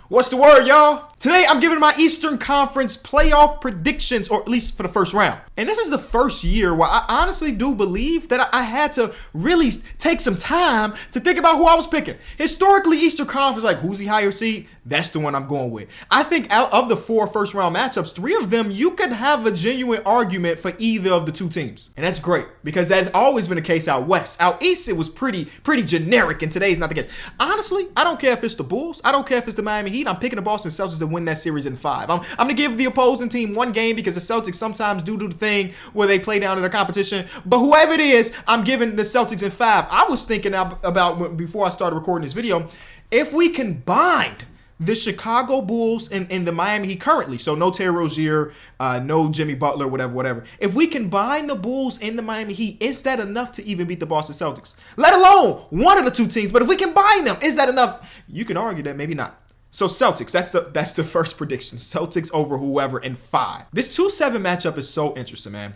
What's the word, y'all? Today, I'm giving my Eastern Conference playoff predictions, or at least for the first round. And this is the first year where I honestly do believe that I had to really take some time to think about who I was picking. Historically, Eastern Conference, like, who's the higher seed? That's the one I'm going with. I think out of the 4 first-round matchups, 3 of them, you could have a genuine argument for either of the 2 teams. And that's great, because that's always been the case out west. Out east, it was pretty generic, and today's not the case. Honestly, I don't care if it's the Bulls. I don't care if it's the Miami Heat. I'm picking the Boston Celtics to win that series in 5. I'm going to give the opposing team 1 game because the Celtics sometimes do the thing where they play down to the competition. But whoever it is, I'm giving the Celtics in 5. I was thinking about, before I started recording this video, if we combined the Chicago Bulls and the Miami Heat currently, so no Terry Rozier, no Jimmy Butler, whatever. If we combine the Bulls and the Miami Heat, is that enough to even beat the Boston Celtics? Let alone one of the 2 teams. But if we combine them, is that enough? You can argue that maybe not. So Celtics, that's the first prediction. Celtics over whoever in 5. This 2-7 matchup is so interesting, man.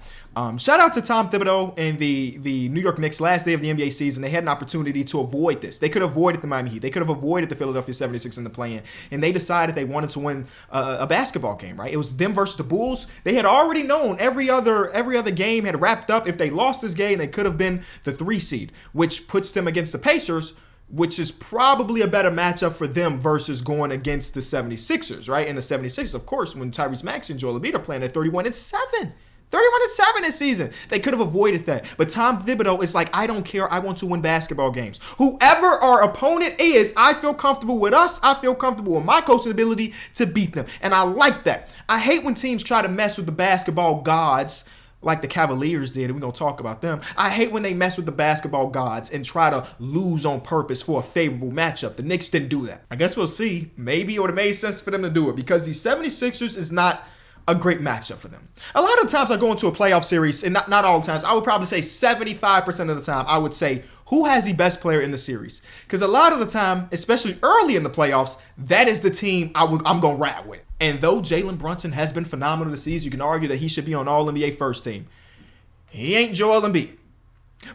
Shout out to Tom Thibodeau and the New York Knicks last day of the NBA season. They had an opportunity to avoid this. They could have avoided the Miami Heat. They could have avoided the Philadelphia 76ers in the play-in. And they decided they wanted to win a basketball game, right? It was them versus the Bulls. They had already known every other game had wrapped up. If they lost this game, they could have been the 3 seed, which puts them against the Pacers, which is probably a better matchup for them versus going against the 76ers, right? And the 76ers, of course, when Tyrese Maxey and Joel Embiid are playing at 31-7. 31-7 this season. They could have avoided that. But Tom Thibodeau is like, I don't care. I want to win basketball games. Whoever our opponent is, I feel comfortable with us. I feel comfortable with my coaching ability to beat them. And I like that. I hate when teams try to mess with the basketball gods like the Cavaliers did, and we're going to talk about them. I hate when they mess with the basketball gods and try to lose on purpose for a favorable matchup. The Knicks didn't do that. I guess we'll see. Maybe it would have made sense for them to do it because the 76ers is not a great matchup for them. A lot of times I go into a playoff series, and not all the times, I would probably say 75% of the time, I would say, who has the best player in the series? Because a lot of the time, especially early in the playoffs, that is the team I'm going to ride with. And though Jalen Brunson has been phenomenal this season, you can argue that he should be on All-NBA first team. He ain't Joel Embiid.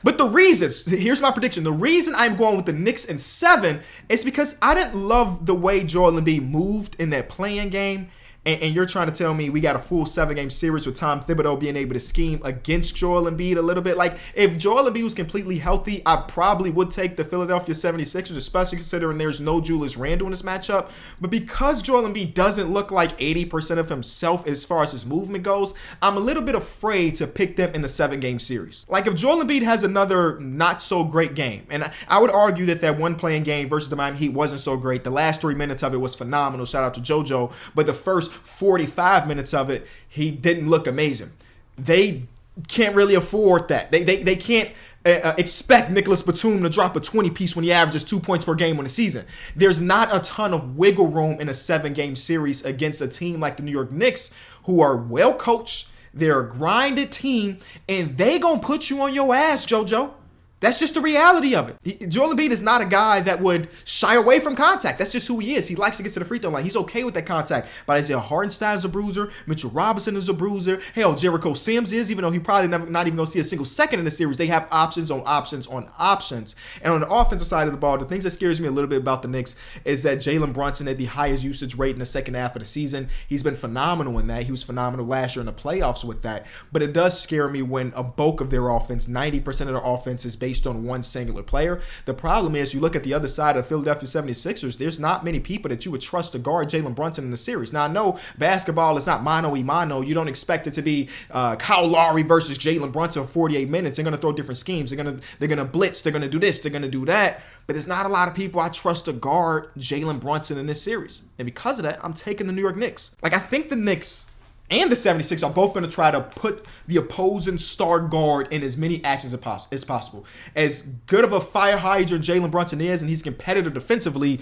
But the reasons, here's my prediction. The reason I'm going with the Knicks in 7 is because I didn't love the way Joel Embiid moved in that play-in game. And you're trying to tell me we got a full 7-game series with Tom Thibodeau being able to scheme against Joel Embiid a little bit. Like, if Joel Embiid was completely healthy, I probably would take the Philadelphia 76ers, especially considering there's no Julius Randle in this matchup. But because Joel Embiid doesn't look like 80% of himself as far as his movement goes, I'm a little bit afraid to pick them in the 7-game series. Like, if Joel Embiid has another not-so-great game, and I would argue that one playing game versus the Miami Heat wasn't so great. The last 3 minutes of it was phenomenal. Shout out to JoJo. But the first 45 minutes of it, he didn't look amazing. They can't really afford that. They can't expect Nicholas Batum to drop a 20-piece when he averages 2 points per game on the season. There's not a ton of wiggle room in a 7-game series against a team like the New York Knicks, who are well coached. They're a grinded team, and they gonna put you on your ass, JoJo. That's just the reality of it. Joel Embiid is not a guy that would shy away from contact. That's just who he is. He likes to get to the free throw line. He's okay with that contact. But Isaiah Hartenstein is a bruiser. Mitchell Robinson is a bruiser. Hell, Jericho Sims is, even though he probably not even going to see a single second in the series. They have options on options on options. And on the offensive side of the ball, the things that scares me a little bit about the Knicks is that Jalen Brunson had the highest usage rate in the second half of the season. He's been phenomenal in that. He was phenomenal last year in the playoffs with that. But it does scare me when a bulk of their offense, 90% of their offense, is based on one singular player. The problem is, you look at the other side of the Philadelphia 76ers, there's not many people that you would trust to guard Jalen Brunson in the series. Now, I know basketball is not mano-a-mano. You don't expect it to be Kyle Lowry versus Jalen Brunson 48 minutes. They're going to throw different schemes. They're going to blitz. They're going to do this. They're going to do that. But there's not a lot of people I trust to guard Jalen Brunson in this series. And because of that, I'm taking the New York Knicks. Like, I think the Knicks and the 76ers are both going to try to put the opposing star guard in as many actions as possible. As good of a fire hydrant Jalen Brunson is, and he's competitive defensively,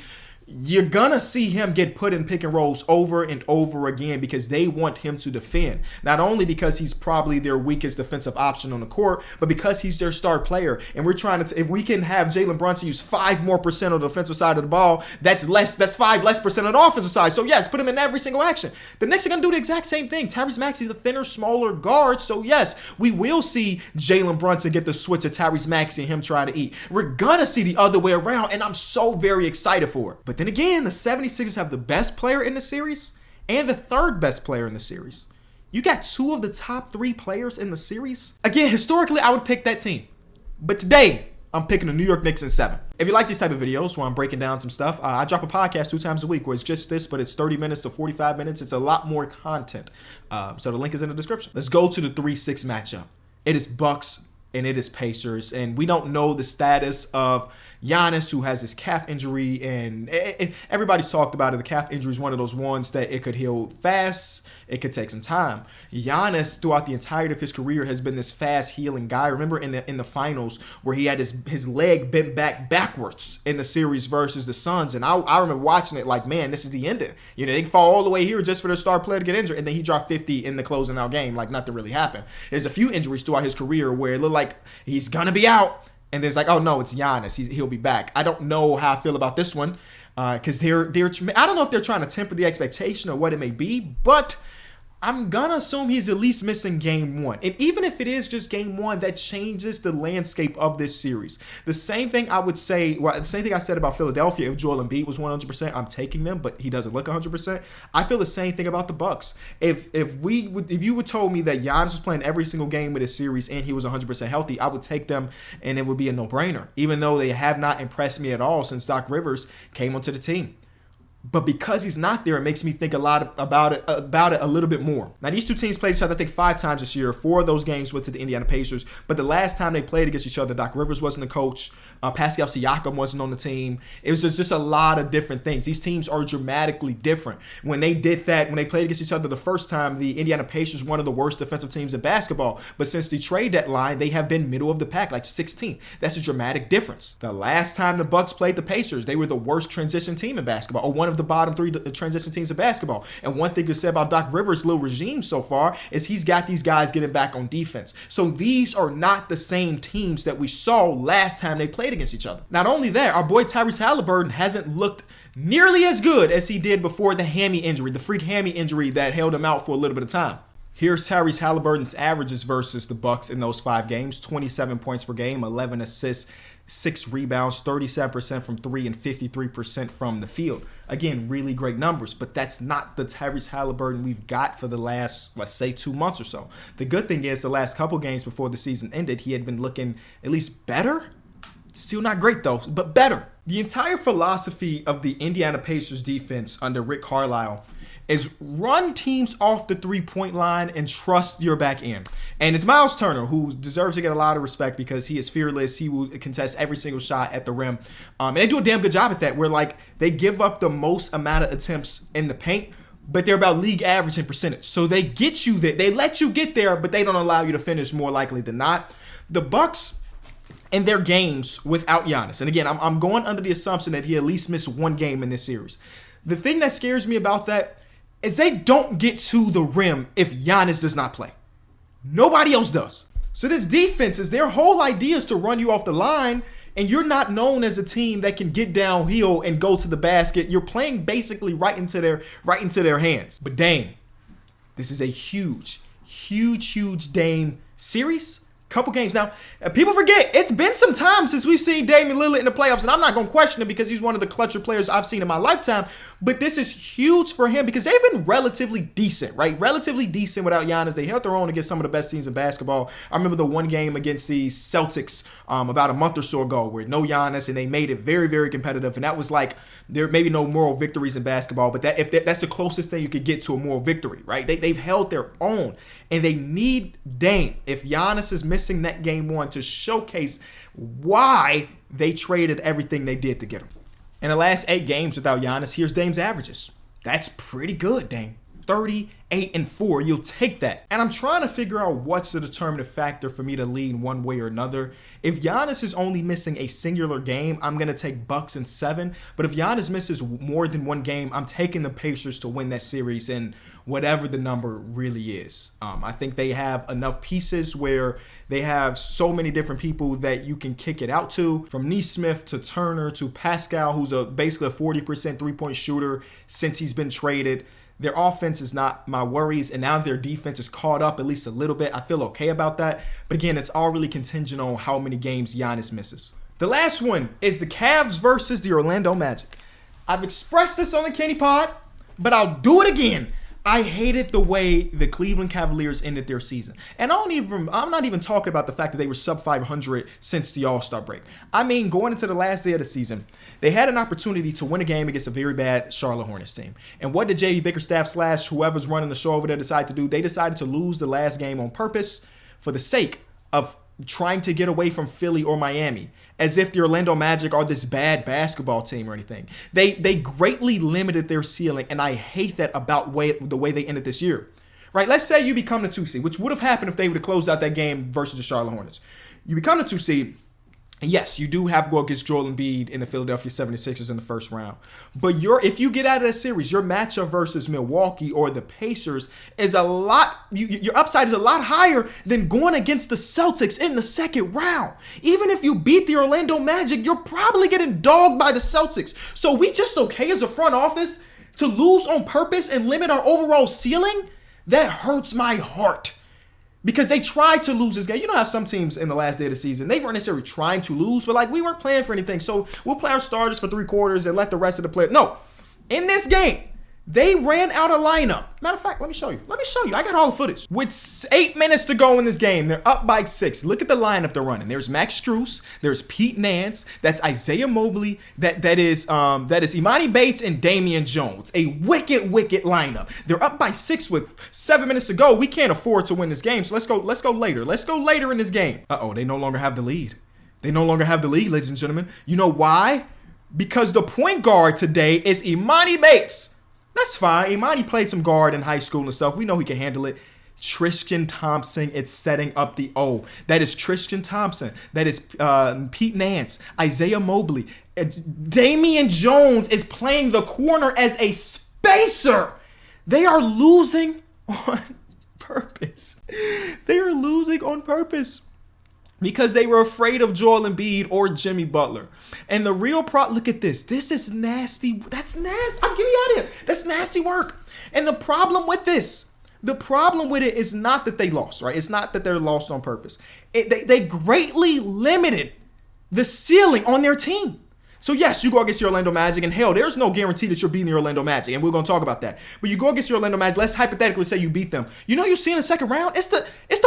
you're going to see him get put in pick and rolls over and over again because they want him to defend. Not only because he's probably their weakest defensive option on the court, but because he's their star player. And we're trying to, if we can have Jalen Brunson use 5% more on the defensive side of the ball, that's 5% less on the offensive side. So yes, put him in every single action. The Knicks are going to do the exact same thing. Tyrese Maxey's a thinner, smaller guard. So yes, we will see Jalen Brunson get the switch of Tyrese Maxey and him trying to eat. We're going to see the other way around, and I'm so very excited for it. But Then again, the 76ers have the best player in the series and the third best player in the series. You got two of the top 3 players in the series. Again, historically, I would pick that team. But today, I'm picking the New York Knicks in 7. If you like these type of videos where I'm breaking down some stuff, I drop a podcast 2 times a week where it's just this, but it's 30 minutes to 45 minutes. It's a lot more content. So the link is in the description. Let's go to the 3-6 matchup. It is Bucks and it is Pacers. And we don't know the status of Giannis, who has his calf injury, and everybody's talked about it. The calf injury is one of those ones that it could heal fast. It could take some time. Giannis, throughout the entirety of his career, has been this fast healing guy. Remember in the finals where he had his leg bent backwards in the series versus the Suns, and I remember watching it like, man, this is the ending. You know, they can fall all the way here just for their star player to get injured, and then he dropped 50 in the closing out game, like nothing really happened. There's a few injuries throughout his career where it looked like he's gonna be out. And there's like, oh no, it's Giannis. He'll be back. I don't know how I feel about this one because I don't know if they're trying to temper the expectation or what it may be, but I'm gonna assume he's at least missing game 1. And even if it is just game 1, that changes the landscape of this series. The same thing I would say, the same thing I said about Philadelphia. If Joel Embiid was 100%, I'm taking them, but he doesn't look 100%. I feel the same thing about the Bucks. If you would told me that Giannis was playing every single game of this series and he was 100% healthy, I would take them and it would be a no-brainer, even though they have not impressed me at all since Doc Rivers came onto the team. But because he's not there, it makes me think a lot about it a little bit more. Now, these two teams played each other, I think, 5 times this year. 4 of those games went to the Indiana Pacers. But the last time they played against each other, Doc Rivers wasn't the coach. Pascal Siakam wasn't on the team. It was just a lot of different things. These teams are dramatically different. When they did that, when they played against each other the first time, the Indiana Pacers were one of the worst defensive teams in basketball. But since the trade deadline, they have been middle of the pack, like 16th. That's a dramatic difference. The last time the Bucks played the Pacers, they were the worst transition team in basketball, or one of the bottom 3 transition teams in basketball. And one thing to say about Doc Rivers' little regime so far is he's got these guys getting back on defense. So these are not the same teams that we saw last time they played against each other. Not only that, our boy Tyrese Halliburton hasn't looked nearly as good as he did before the hammy injury, the freak hammy injury that held him out for a little bit of time. Here's Tyrese Halliburton's averages versus the Bucks in those 5 games. 27 points per game, 11 assists, 6 rebounds, 37% from 3, and 53% from the field. Again, really great numbers, but that's not the Tyrese Halliburton we've got for the last, let's say, 2 months or so. The good thing is the last couple games before the season ended, he had been looking at least better. Still not great though, but better. The entire philosophy of the Indiana Pacers defense under Rick Carlisle is run teams off the 3-point line and trust your back end. And it's Miles Turner, who deserves to get a lot of respect because he is fearless. He will contest every single shot at the rim. And they do a damn good job at that, where like they give up the most amount of attempts in the paint, but they're about league average in percentage. So they get you there. They let you get there, but they don't allow you to finish more likely than not. The Bucks in their games without Giannis, and again, I'm going under the assumption that he at least missed 1 game in this series. The thing that scares me about that is they don't get to the rim if Giannis does not play. Nobody else does. So this defense is their whole idea is to run you off the line, and you're not known as a team that can get downhill and go to the basket. You're playing basically right into their hands. But Dame, this is a huge Dame series. Couple games now. People forget it's been some time since we've seen Damian Lillard in the playoffs, and I'm not going to question it because he's one of the clutcher players I've seen in my lifetime. But this is huge for him because they've been relatively decent, right? Relatively decent without Giannis. They held their own against some of the best teams in basketball. I remember the one game against the Celtics about a month or so ago where no Giannis, and they made it very, very competitive. And that was like, there may be no moral victories in basketball, but that's the closest thing you could get to a moral victory, right? They've held their own, and they need Dame. If Giannis is missing that game 1 to showcase why they traded everything they did to get him. In the last 8 games without Giannis, here's Dame's averages. That's pretty good, Dame. 38-4. You'll take that. And I'm trying to figure out what's the determinative factor for me to lean one way or another. If Giannis is only missing a singular game, I'm going to take Bucks in 7. But if Giannis misses more than 1 game, I'm taking the Pacers to win that series in whatever the number really is. I think they have enough pieces where they have so many different people that you can kick it out to, from Nesmith to Turner to Pascal, who's basically a 40% three-point shooter since he's been traded. Their offense is not my worries, and now their defense is caught up at least a little bit. I feel okay about that. But again, it's all really contingent on how many games Giannis misses. The last one is the Cavs versus the Orlando Magic. I've expressed this on the Kenny Pod, but I'll do it again. I hated the way the Cleveland Cavaliers ended their season. And I'm not even talking about the fact that they were sub 500 since the All-Star break. I mean, going into the last day of the season, they had an opportunity to win a game against a very bad Charlotte Hornets team. And what did J.B. Bickerstaff / whoever's running the show over there decide to do? They decided to lose the last game on purpose for the sake of trying to get away from Philly or Miami, as if the Orlando Magic are this bad basketball team or anything. They greatly limited their ceiling, and I hate that about the way they ended this year. Right? Let's say you become the 2 seed, which would have happened if they would have closed out that game versus the Charlotte Hornets. You become the 2 seed. Yes, you do have to go against Joel Embiid in the Philadelphia 76ers in the first round. But if you get out of that series, your matchup versus Milwaukee or the Pacers is a lot, your upside is a lot higher than going against the Celtics in the second round. Even if you beat the Orlando Magic, you're probably getting dogged by the Celtics. So we just okay as a front office to lose on purpose and limit our overall ceiling? That hurts my heart. Because they tried to lose this game. You know how some teams in the last day of the season, they weren't necessarily trying to lose, but like we weren't playing for anything. So we'll play our starters for 3 quarters and let the rest of the players. No, in this game, they ran out of lineup. Matter of fact, let me show you. I got all the footage. With 8 minutes to go in this game, they're up by 6. Look at the lineup they're running. There's Max Strus. There's Pete Nance. That's Isaiah Mobley. That is Imani Bates and Damian Jones. A wicked lineup. They're up by 6 with 7 minutes to go. We can't afford to win this game. So let's go later. Let's go later in this game. They no longer have the lead. Ladies and gentlemen. You know why? Because the point guard today is Imani Bates. That's fine. Imani played some guard in high school and stuff. We know he can handle it. Tristan Thompson is setting up the O. That is Tristan Thompson. That is Pete Nance, Isaiah Mobley. Damian Jones is playing the corner as a spacer. They are losing on purpose. Because they were afraid of Joel Embiid or Jimmy Butler. And the real problem, look at this. This is nasty. That's nasty. I'm getting you out of here. That's nasty work. And the problem with it is not that they lost, right? It's not that they're lost on purpose. They greatly limited the ceiling on their team. So yes, you go against your Orlando Magic, and hell, there's no guarantee that you're beating the Orlando Magic, and we're going to talk about that. But you go against your Orlando Magic, let's hypothetically say you beat them. You know you see in the second round? It's the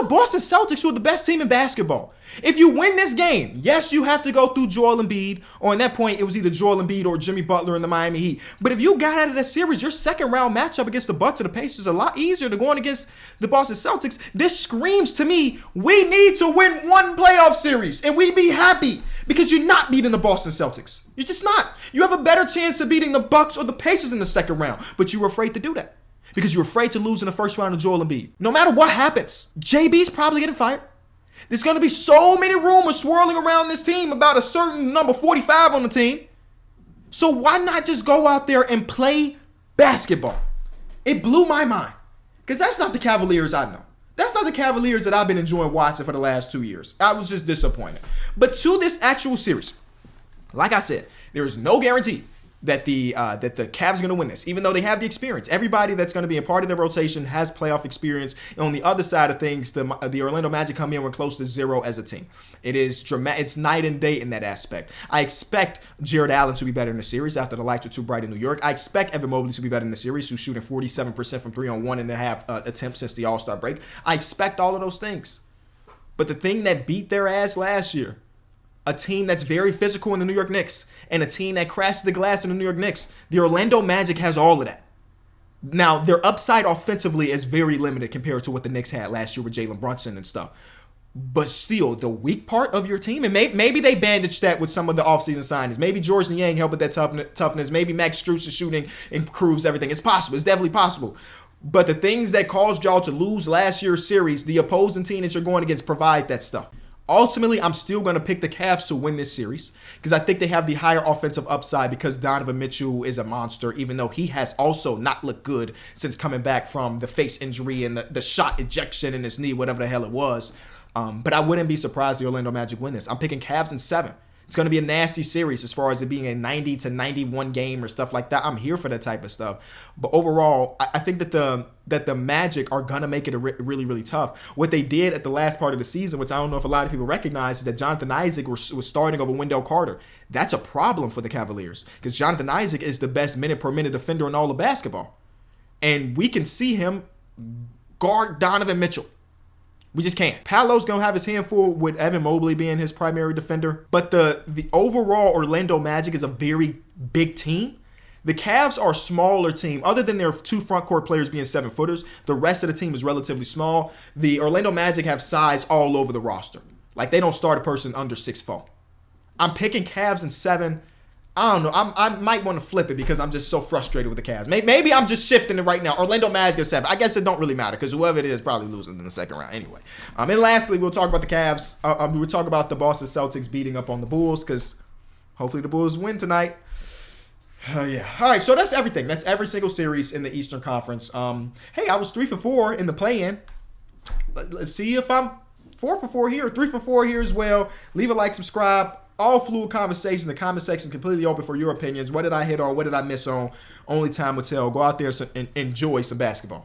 Boston Celtics who are the best team in basketball. If you win this game, yes, you have to go through Joel Embiid, or in that point, it was either Joel Embiid or Jimmy Butler in the Miami Heat. But if you got out of that series, your second round matchup against the Bucks and the Pacers is a lot easier than going against the Boston Celtics. This screams to me, we need to win one playoff series, and we'd be happy. Because you're not beating the Boston Celtics. You're just not. You have a better chance of beating the Bucks or the Pacers in the second round. But you were afraid to do that. Because you're afraid to lose in the first round to Joel Embiid. No matter what happens, JB's probably getting fired. There's going to be so many rumors swirling around this team about a certain number 45 on the team. So why not just go out there and play basketball? It blew my mind. Because that's not the Cavaliers I know. That's not the Cavaliers that I've been enjoying watching for the last 2 years. I was just disappointed. But to this actual series, like I said, there is no guarantee that the Cavs are going to win this, even though they have the experience. Everybody that's going to be a part of their rotation has playoff experience. And on the other side of things, the Orlando Magic come in with close to 0 as a team. It is dramatic. It's night and day in that aspect. I expect Jared Allen to be better in the series after the lights were too bright in New York. I expect Evan Mobley to be better in the series, who's shooting 47% from 3 on 1.5 attempts since the All-Star break. I expect all of those things. But the thing that beat their ass last year, a team that's very physical in the New York Knicks, and a team that crashed the glass in the New York Knicks, the Orlando Magic has all of that. Now, their upside offensively is very limited compared to what the Knicks had last year with Jalen Brunson and stuff. But still, the weak part of your team, and maybe they bandaged that with some of the offseason signings. Maybe George Niang helped with that toughness. Maybe Max Strus' shooting improves everything. It's possible. It's definitely possible. But the things that caused y'all to lose last year's series, the opposing team that you're going against provide that stuff. Ultimately, I'm still going to pick the Cavs to win this series because I think they have the higher offensive upside because Donovan Mitchell is a monster, even though he has also not looked good since coming back from the face injury and the shot ejection in his knee, whatever the hell it was. But I wouldn't be surprised the Orlando Magic win this. I'm picking Cavs in 7. It's going to be a nasty series as far as it being a 90 to 91 game or stuff like that. I'm here for that type of stuff. But overall, I think that the Magic are going to make it really, really tough. What they did at the last part of the season, which I don't know if a lot of people recognize, is that Jonathan Isaac was starting over Wendell Carter. That's a problem for the Cavaliers because Jonathan Isaac is the best minute per minute defender in all of basketball. And we can see him guard Donovan Mitchell. We just can't. Paolo's going to have his hand full with Evan Mobley being his primary defender. But the overall Orlando Magic is a very big team. The Cavs are a smaller team. Other than their 2 front court players being 7-footers, the rest of the team is relatively small. The Orlando Magic have size all over the roster. Like, they don't start a person under 6'4". I'm picking Cavs in 7. I don't know. I might want to flip it because I'm just so frustrated with the Cavs. Maybe I'm just shifting it right now. Orlando Magic is 7. I guess it don't really matter because whoever it is probably losing in the second round anyway. And lastly, we'll talk about the Cavs. We'll talk about the Boston Celtics beating up on the Bulls because hopefully the Bulls win tonight. Yeah. All right, so that's everything. That's every single series in the Eastern Conference. Hey, I was 3-for-4 in the play-in. Let's see if I'm 4-for-4 here or 3-for-4 here as well. Leave a like, subscribe. All fluid conversation. The comment section completely open for your opinions. What did I hit on? What did I miss on? Only time will tell. Go out there and enjoy some basketball.